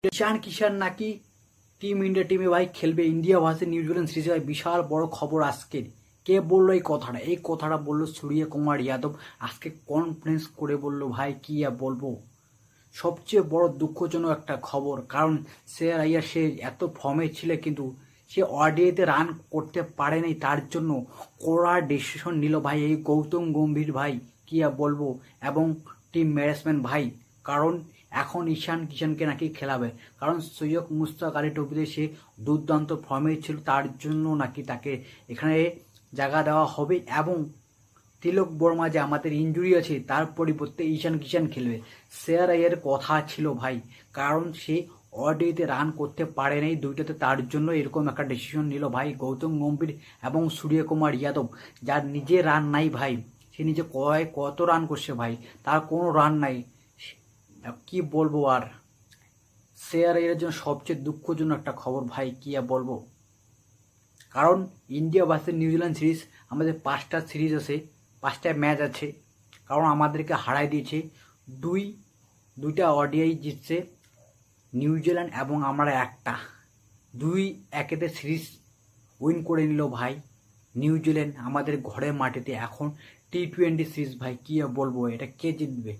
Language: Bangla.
ঈশান কিষান নাকি টিম ইন্ডিয়া টিমে ভাই খেলবে ইন্ডিয়া ভার্সেস নিউজিল্যান্ড সিরিজে। ভাই বিশাল বড় খবর আজকের। কে বললো এই কথাটা বললো সূর্য কুমার যাদব। আজকে কনফারেন্স করে বললো ভাই কি আর বলবো, সবচেয়ে বড় দুঃখজনক একটা খবর। কারণ শ্রেয়াস আইয়ার সে এত ফর্মে ছিল কিন্তু সে ওডিআইতে রান করতে পারেনি, তার জন্য কড়া ডিসিশন নিল ভাই এই গৌতম গম্ভীর ভাই, কি আর বলবো, এবং টিম ম্যানেজমেন্ট ভাই। কারণ এখন ঈশান কিষানকে নাকি খেলাবে, কারণ সৈয়দ মুশতাক আলী ট্রফিতে সে দুর্দান্ত ফর্মে ছিল, তার জন্য নাকি তাকে এখানে জায়গা দেওয়া হবে। এবং তিলক বর্মা যে আমাদের ইনজুরি আছে তার পরিবর্তে ঈশান কিষান খেলবে। শ্রেয়াস আইয়ার কথা ছিল ভাই, কারণ সে ওডিআইতে রান করতে পারে নাই দুইটাতে, তার জন্য এরকম একটা ডিসিশন নিল ভাই গৌতম গম্ভীর এবং সূর্যকুমার যাদব, যার নিজে রান নাই ভাই। সে নিজে কত রান করছে ভাই, তার কোনো রান নাই। কি বলবো আর, শ্রেয়াস আইয়ারের জন্য সবচেয়ে দুঃখজনক একটা খবর ভাই, কি আর বলবো। কারণ ইন্ডিয়া ভার্সেস নিউজিল্যান্ড সিরিজ, আমাদের 5টা সিরিজ আছে, 5টা ম্যাচ আছে। কারণ আমাদেরকে হারাই দিয়েছে, দুইটা ওডিআই জিতছে নিউজিল্যান্ড এবং আমরা একটা, 2-1 সিরিজ উইন করে নিল ভাই নিউজিল্যান্ড আমাদের ঘরের মাটিতে। এখন টি-20 সিরিজ ভাই, কি আর বলবো, এটা কে জিতবে।